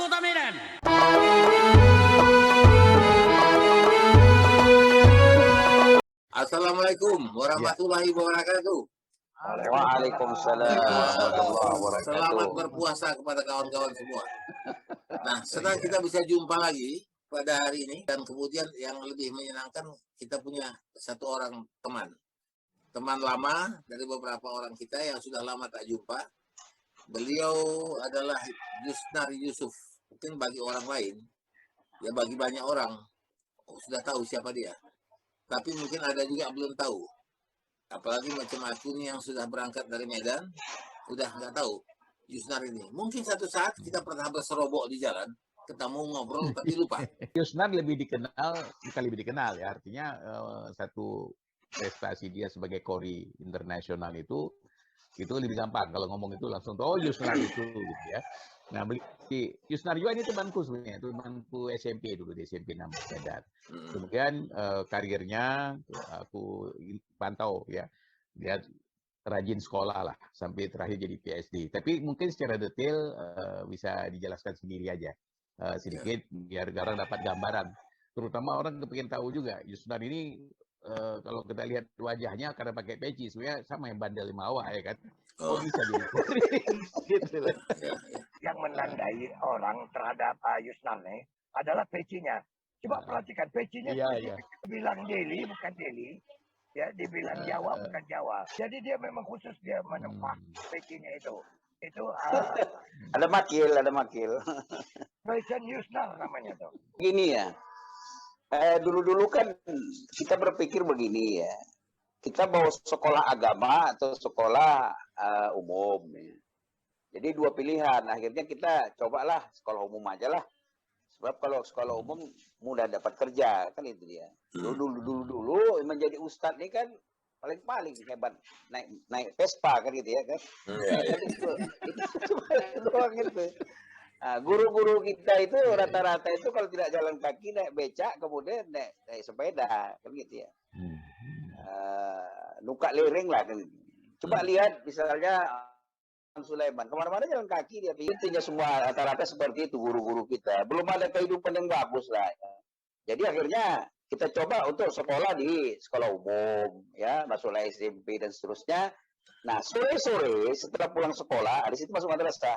Kota Medan. Assalamualaikum warahmatullahi wabarakatuh. Waalaikumsalam warahmatullahi wabarakatuh. Selamat berpuasa kepada kawan-kawan semua. Nah, setelah kita bisa jumpa lagi pada hari ini, dan kemudian yang lebih menyenangkan, kita punya satu orang teman lama dari beberapa orang kita yang sudah lama tak jumpa. Beliau adalah Yusnar Yusuf. Mungkin bagi orang lain, ya bagi banyak orang sudah tahu siapa dia. Tapi mungkin ada juga belum tahu. Apalagi macam aku nih yang sudah berangkat dari Medan, udah nggak tahu Yusnar ini. Mungkin satu saat kita pernah berserobok di jalan, ketemu ngobrol tapi lupa. Yusnar bukan lebih dikenal ya, artinya satu prestasi dia sebagai kori internasional itu lebih gampang kalau ngomong itu langsung oh Yusnar itu gitu ya. Nah, Yusnar juga ini temanku sebenarnya, temanku SMP dulu di SMP 6 Medan. Kemudian karirnya aku pantau ya, dia rajin sekolah lah sampai terakhir jadi PhD. Tapi mungkin secara detail bisa dijelaskan sendiri aja sedikit biar orang dapat gambaran. Terutama orang kepingin tahu juga Yusnar ini kalau kita lihat wajahnya karena pakai peci sebenarnya sama yang bandel lima awak ya kan. Oh bisa jadi gitu loh. Yang menandai orang terhadap Yusnar nih adalah pecinya. Coba perhatikan pecinya. Iya. Dibilang Deli bukan Deli, ya dibilang Jawa bukan Jawa. Jadi dia memang khusus dia menempa pecinya itu. Itu ada makil. Fashion Yusnar namanya tuh. Gini ya. Dulu kan kita berpikir begini ya. Kita mau sekolah agama atau sekolah umum ya. Jadi dua pilihan. Akhirnya kita cobalah sekolah umum aja lah. Sebab kalau sekolah umum mudah dapat kerja kan itu dia. Dulu menjadi ustadz ini kan paling hebat naik Vespa kan gitu ya kan. Itu doang gitu. Nah, guru-guru kita itu rata-rata itu kalau tidak jalan kaki naik becak kemudian naik sepeda kan gitu ya. Nuka liring lah kan. Coba lihat misalnya Sulaiman kemana-mana jalan kaki dia. Intinya semua rata-rata seperti itu guru-guru kita. Belum ada kehidupan yang bagus lah. Jadi akhirnya kita coba untuk sekolah di sekolah umum ya, masuk SMP dan seterusnya. Nah sore-sore setelah pulang sekolah di situ masuk madrasah.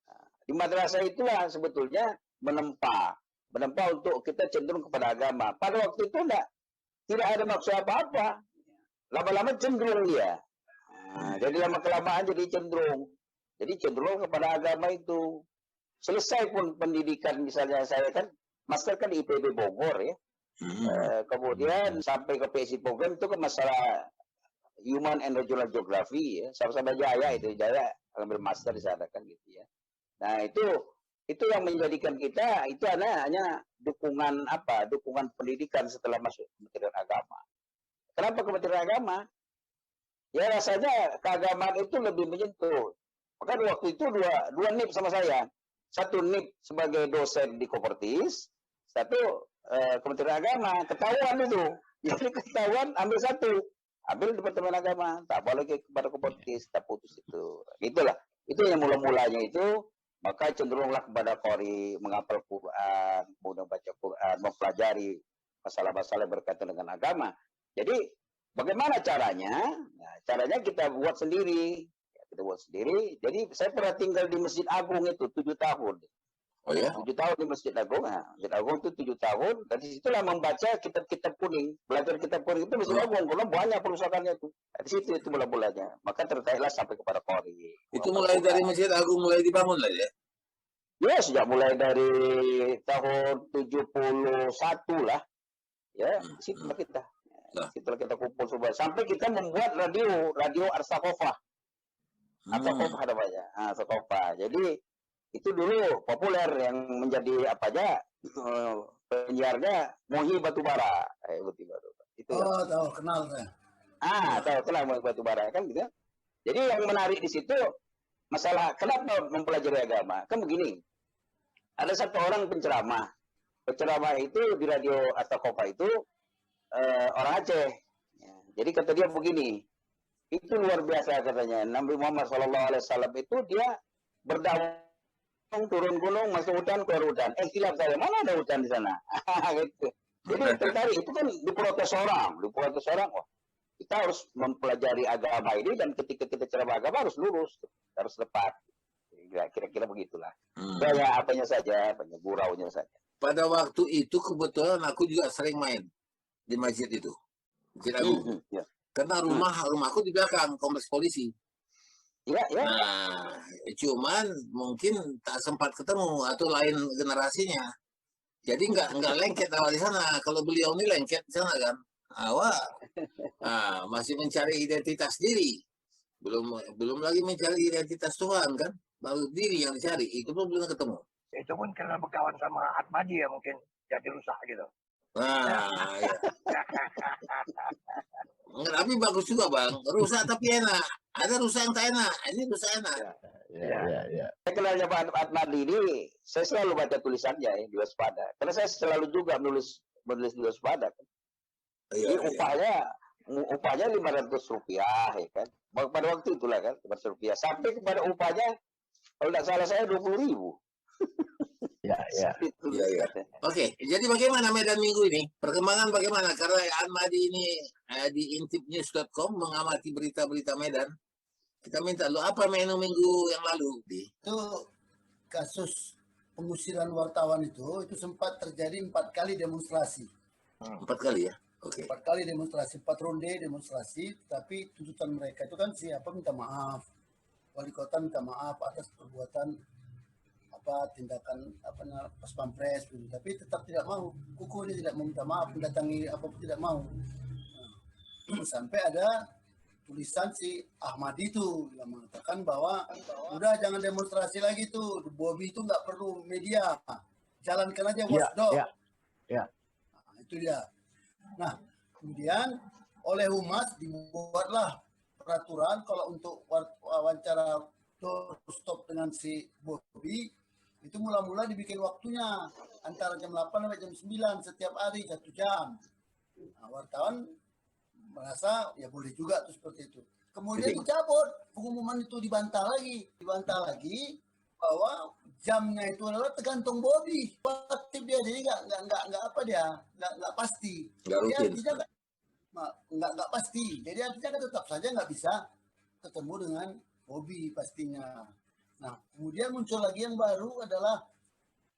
Nah, di madrasah itulah sebetulnya menempa untuk kita cenderung kepada agama. Pada waktu itu tidak ada maksud apa-apa. Lama-lama cenderung dia. Nah, jadi lama-kelamaan jadi cenderung kepada agama itu. Selesai pun pendidikan misalnya saya kan master kan di IPB Bogor ya. Kemudian sampai ke PhD program itu ke masalah Human and Regional Geography ya. Sama-sama Jaya ambil master di sana kan gitu ya. Nah, itu yang menjadikan kita itu hanya dukungan pendidikan setelah masuk Kementerian Agama. Kenapa Kementerian Agama? Ya rasanya keagamaan itu lebih menyentuh. Maka waktu itu dua NIP sama saya. Satu NIP sebagai dosen di Kopertis, satu Kementerian Agama. Ketahuan itu. Jadi ketahuan ambil satu. Ambil Departemen Agama. Tak boleh kepada Kopertis. Tak putus itu. Itulah. Itu yang mula-mulanya itu. Maka cenderunglah kepada qori, menghafal Quran, kemudian baca Quran, mempelajari masalah-masalah berkaitan dengan agama. Jadi bagaimana caranya? Nah, caranya kita buat sendiri. Jadi saya pernah tinggal di Masjid Agung itu 7 tahun. Oh ya? 7 tahun di Masjid Agung. Nah, Masjid Agung itu 7 tahun. Dan disitulah membaca kitab-kitab kuning. Belajar kitab kuning itu Masjid Agung. Karena banyak perusahaannya itu. Di situ itu mula-mulanya. Maka tertaiklah sampai kepada qori. Itu mulai dari Masjid Agung mulai dibangun lah ya? Ya, sejak mulai dari tahun 71 lah. Ya, situlah kita. Setelah kita kumpul semua. Sampai kita membuat radio Arsakofah. Arsakofah namanya. Arsakofah. Jadi itu dulu populer yang menjadi apa aja penyiarnya Muhi Batubara. Itu. Oh, tahu kenal saya. Tahu kenal Muhi Batubara kan gitu. Jadi yang menarik di situ masalah kenapa mempelajari agama. Kan begini. Ada satu orang penceramah. Penceramah itu di radio Arsakofah itu orang Aceh. Ya, jadi kata dia begini. Itu luar biasa katanya. Nabi Muhammad SAW itu dia berdakwah turun gunung, masuk hutan, keluar hutan. Silap saya, mana ada hutan di sana? Gitu. Jadi tertarik, itu kan diprotes orang. Oh, kita harus mempelajari agama ini dan ketika kita ceramah agama harus lurus, harus tepat. Kira-kira begitulah. Banyak apanya saja, banyak guraunya saja. Pada waktu itu kebetulan aku juga sering main di masjid itu, Masjid Agung. Ya. Karena rumahku di belakang kompleks polisi. Ya. Nah, cuman mungkin tak sempat ketemu atau lain generasinya. Jadi nggak lengket awal di sana. Kalau beliau ini lengket di sana kan, awal masih mencari identitas diri. Belum lagi mencari identitas Tuhan kan, baru diri yang dicari. Itu pun belum ketemu. Itu pun karena berkawan sama Atmadi ya mungkin jadi rusak gitu. Nah, ya. Tapi bagus juga bang, rusak tapi enak. Ada rusak yang tak enak, ini rusak enak. Ya. Saya kenalnya Pak Atmadi ini, saya selalu baca tulisannya ya, di Waspada. Karena saya selalu juga menulis di Waspada. Kan. Jadi upahnya Rp500 ya kan. Pada waktu itulah kan, Rp500. Sampai kepada upahnya, kalau tidak salah saya 20.000. Ya. Oke, jadi bagaimana Medan minggu ini? Perkembangan bagaimana? Karena Atmadi ini di intipnews.com mengamati berita-berita Medan. Kita minta lu apa menu minggu yang lalu? Itu kasus pengusiran wartawan itu sempat terjadi 4 kali demonstrasi. 4 kali ya? Oke. 4 kali demonstrasi, 4 ronde demonstrasi, tapi tuntutan mereka itu kan siapa minta maaf. Wali kota minta maaf atas perbuatan tindakan pas pampres gitu. Tapi tetap tidak mau. Kuku ini tidak mau minta maaf, mendatangi apapun tidak mau. Nah, sampai ada tulisan si Ahmadi itu yang mengatakan bahwa udah jangan demonstrasi lagi tuh, Bobby itu nggak perlu media, jalankan aja watchdog. Ya. Nah, itu dia. Nah, kemudian oleh Humas dibuatlah peraturan kalau untuk wawancara stop dengan si Bobby itu mula-mula dibikin waktunya antara jam 8 sampai jam 9 setiap hari 1 jam. Nah, wartawan merasa ya boleh juga tuh seperti itu. Kemudian dicabut, pengumuman itu dibantah lagi bahwa jamnya itu adalah tergantung Bobby. Aktif dia, jadi nggak pasti. Nggak pasti. Jadi artinya kan tetap saja nggak bisa ketemu dengan Bobby pastinya. Nah, kemudian muncul lagi yang baru adalah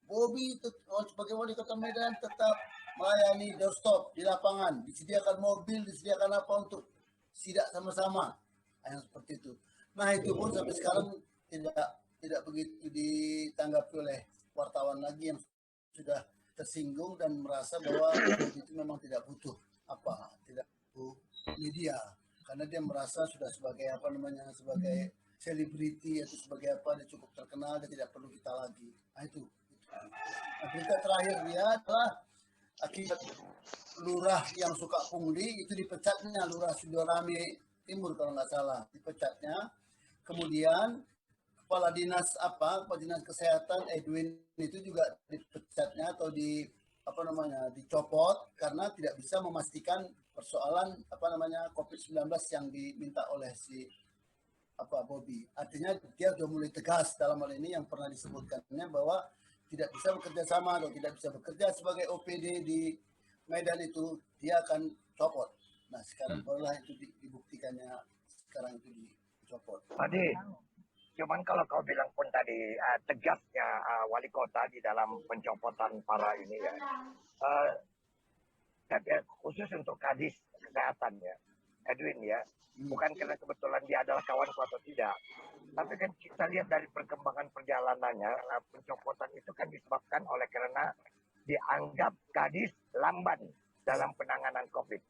Bobby sebagai wali kota Medan tetap melayani doorstop di lapangan, disediakan mobil, disediakan apa untuk sidak sama-sama, yang seperti itu. Nah itu pun sampai sekarang tidak begitu ditanggapi oleh wartawan lagi yang sudah tersinggung dan merasa bahwa itu memang tidak butuh media, karena dia merasa sudah sebagai sebagai selebriti atau sebagai dia cukup terkenal, dia tidak perlu kita lagi. Nah itu. Nah, berita terakhir dia adalah akibat lurah yang suka pungli itu dipecatnya, Lurah Sidoarami Timur kalau nggak salah, dipecatnya. Kemudian kepala dinas kesehatan Edwin itu juga dipecatnya atau dicopot karena tidak bisa memastikan persoalan COVID-19 yang diminta oleh si Bobby. Artinya dia sudah mulai tegas dalam hal ini yang pernah disebutkannya bahwa tidak bisa bekerja sama atau tidak bisa bekerja sebagai OPD di Medan itu, dia akan copot. Nah sekarang barulah itu dibuktikannya, sekarang itu dicopot. Tadi, cuman kalau kau bilang pun tadi tegasnya wali kota di dalam pencopotan para ini ya, khusus untuk Kadis Kesehatan ya, Edwin ya, bukan karena kebetulan dia adalah kawanku atau tidak. Tapi kan kita lihat dari perkembangan perjalanannya, pencopotan itu kan disebabkan oleh karena dianggap Kadis lamban dalam penanganan COVID.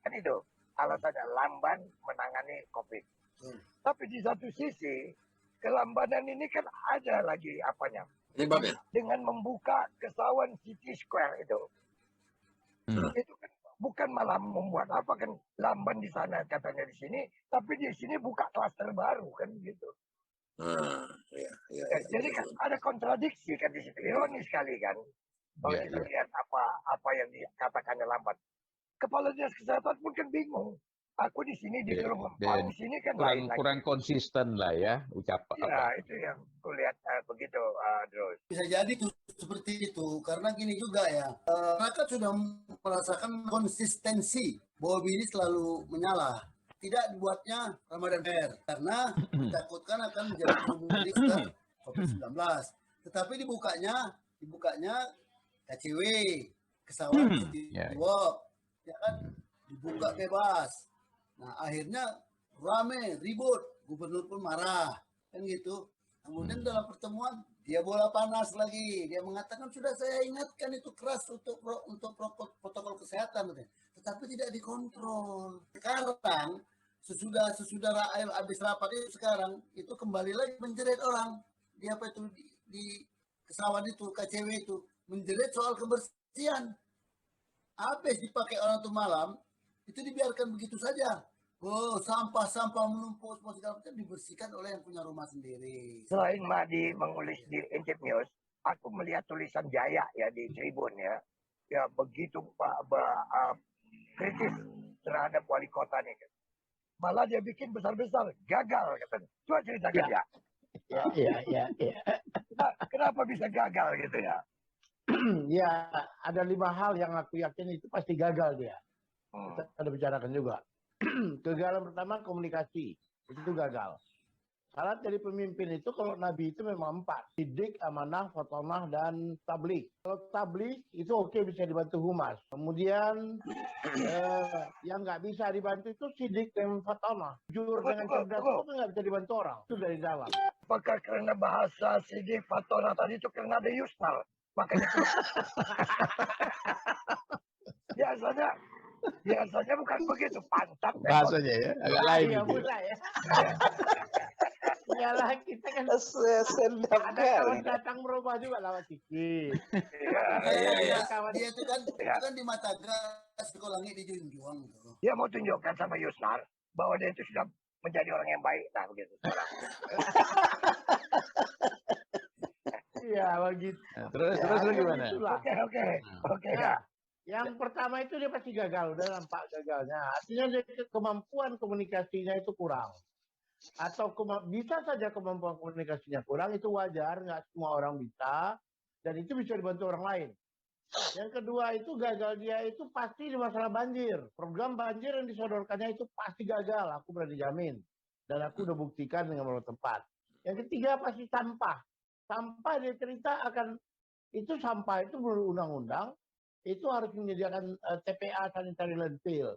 Kan itu alasannya, lamban menangani COVID. Tapi di satu sisi, kelambanan ini kan ada lagi apanya. Dengan membuka Kesawan City Square itu. Itu kan bukan malah membuat kan lamban di sana katanya di sini, tapi di sini buka klaster baru kan gitu. Jadi kan ada kontradiksi kan di situ, ironis sekali kan. Kalau kita lihat apa yang dikatakannya lamban. Kepala Dinas Kesehatan pun kan bingung. Aku di sini di Iya, Lempang, di sini kan kurang lain lagi. kurang konsisten lah ya ucapan Ya, apa. itu yang kulihat begitu, Drus. Bisa jadi tuh seperti itu karena gini juga ya, masyarakat sudah merasakan konsistensi Bobi ini selalu menyalah. Tidak dibuatnya Ramadan Fair karena ditakutkan akan menjadi kerumunan COVID-19. Tetapi dibukanya KCW, pesawat City Ya, Walk, ya kan, dibuka bebas. Nah akhirnya rame, ribut, gubernur pun marah, kan gitu. Kemudian dalam pertemuan dia bola panas lagi, dia mengatakan sudah saya ingatkan itu keras untuk protokol kesehatan, tetapi tidak dikontrol. Sekarang sesudah habis rapat itu sekarang itu kembali lagi menjerit orang di apa itu di pesawat itu KCW itu menjerit soal kebersihan. Habis dipakai orang tuh malam itu dibiarkan begitu saja. Oh, sampah-sampah menumpuk semua segala macam dibersihkan oleh yang punya rumah sendiri. Selain Madi mengulis di Intip News, aku melihat tulisan Jaya ya di Tribun ya. Ya begitu kritis terhadap wali kota nih. Malah dia bikin besar-besar, gagal katanya. Coba ceritakan ya. Ya. Kenapa bisa gagal gitu ya? Ya, ada 5 hal yang aku yakin itu pasti gagal dia. Kita ada bicarakan juga. Kegagalan pertama komunikasi, itu gagal. Syarat dari pemimpin itu kalau Nabi itu memang 4. Sidik, amanah, fatonah, dan tablik. Kalau tablik itu oke bisa dibantu humas. Kemudian yang nggak bisa dibantu itu sidik dan fatonah. Jujur dengan cerdas itu nggak bisa dibantu orang. Itu dari dalam. Apakah karena bahasa sidik, fatonah tadi itu karena ada Yusnal? Makanya biasanya bukan begitu, pantap. bahasanya ya agak lain Ya, gitu. mulai ya. Iyalah kita kan Sedap ada kawan kali. datang merubah juga lewat sikit. Dia itu kan di mata gas kalau langit dijunjung tuh. Dia mau tunjukkan sama Yusnar bahwa dia itu sudah menjadi orang yang baik, nah begitu. Iya begitu. Nah, terus gimana? Oke. Nah, yang pertama itu dia pasti gagal, udah nampak gagalnya. Artinya dia kemampuan komunikasinya itu kurang. Atau bisa saja kemampuan komunikasinya kurang, itu wajar, nggak semua orang bisa. Dan itu bisa dibantu orang lain. Yang kedua itu gagal dia itu pasti di masalah banjir. Program banjir yang disodorkannya itu pasti gagal, aku berani jamin. Dan aku udah buktikan dengan beberapa tempat. Yang ketiga pasti sampah. Sampah dia cerita akan, itu sampah itu menurut undang-undang, itu harus menyediakan TPA sanitary landfill.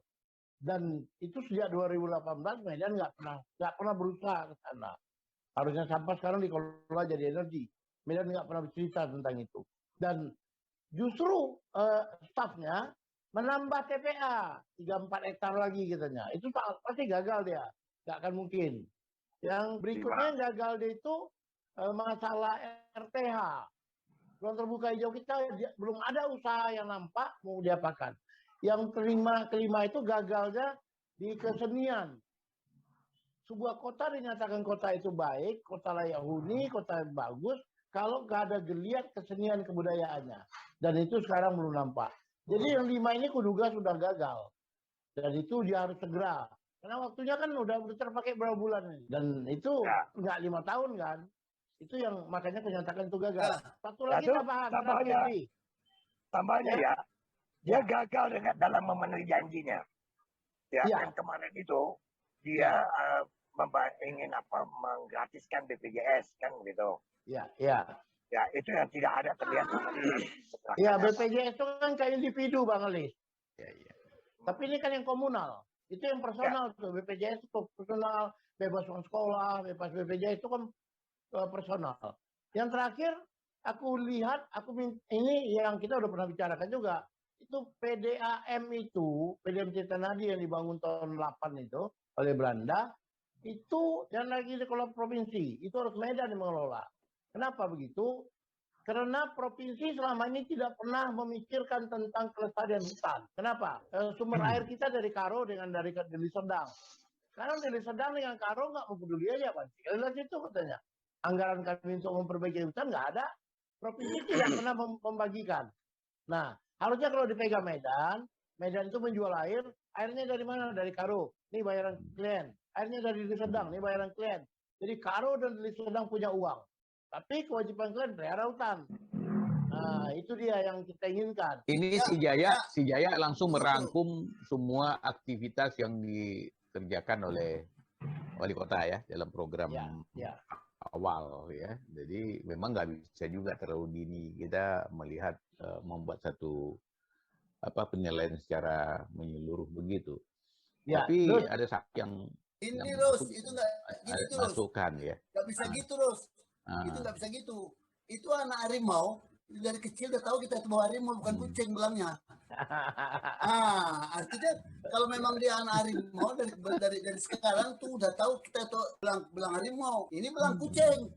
Dan itu sejak 2018 Medan nggak pernah berusaha ke sana. Harusnya sampah sekarang dikelola jadi energi. Medan nggak pernah bercerita tentang itu. Dan justru stafnya menambah TPA 3-4 hektar lagi katanya. Itu pasti gagal dia, nggak akan mungkin. Yang berikutnya yang gagal dia itu masalah RTH. Ruang terbuka hijau kita belum ada usaha yang nampak mau diapakan. Yang kelima itu gagalnya di kesenian. Sebuah kota dinyatakan kota itu baik, kota layak huni, kota yang bagus, kalau nggak ada geliat kesenian kebudayaannya. Dan itu sekarang belum nampak. Jadi yang 5 ini kuduga sudah gagal. Dan itu dia harus segera. Karena waktunya kan udah terpakai berapa bulan ini. Dan itu nggak 5 tahun kan. Itu yang makanya kenyatakan itu gagal. Satu lagi tambahnya ya. Dia gagal dalam memenuhi janjinya. Ya, kan kemarin itu dia ingin menggratiskan BPJS kan gitu. Ya, itu yang tidak ada terlihat. Ya, BPJS itu kan kayak individu Bang Alis. Ya. Tapi ini kan yang komunal. Itu yang personal tuh. BPJS itu personal, bebas uang sekolah, bebas BPJS itu kan personal. Yang terakhir aku lihat, ini yang kita udah pernah bicarakan juga. Itu PDAM itu, PDAM Tirtanadi yang dibangun tahun 8 itu oleh Belanda, itu yang lagi dikelola provinsi, itu harus Medan yang mengelola. Kenapa begitu? Karena provinsi selama ini tidak pernah memikirkan tentang kelestarian hutan. Kenapa? Sumber air kita dari Karo dengan dari Deli Serdang. Karena Deli Serdang dengan Karo nggak peduli aja, Pak. Lihat itu katanya. Anggaran kami untuk memperbaiki hutan nggak ada. Provinsi tidak pernah membagikan. Nah, harusnya kalau dipegang Medan Medan itu menjual air, airnya dari mana? Dari Karo, ini bayaran klien. Airnya dari Deli Serdang, ini bayaran klien. Jadi Karo dan Deli Serdang punya uang. Tapi kewajiban klien pelihara hutan. Nah, itu dia yang kita inginkan. Ini si Jaya langsung merangkum semua aktivitas yang dikerjakan oleh wali kota ya dalam program Ya. awal ya. Jadi memang nggak bisa juga terlalu dini kita melihat membuat satu penilaian secara menyeluruh begitu. Ya, Tapi terus, ada yang Ini Ros, itu nggak gitu Ros. masukan ya. Nggak bisa gitu Ros. Itu nggak bisa gitu. Itu anak harimau dari kecil udah tahu kita itu bawa harimau bukan kucing bilangnya. Artinya kalau memang dia anak harimau dari sekarang tuh udah tahu kita itu belang harimau. Ini belang kucing.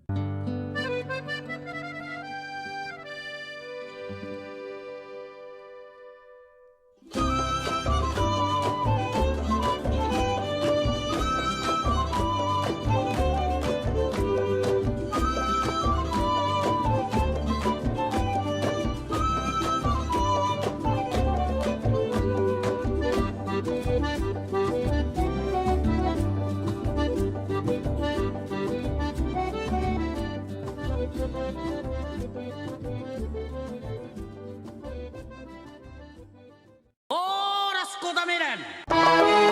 Horas Kota Medan.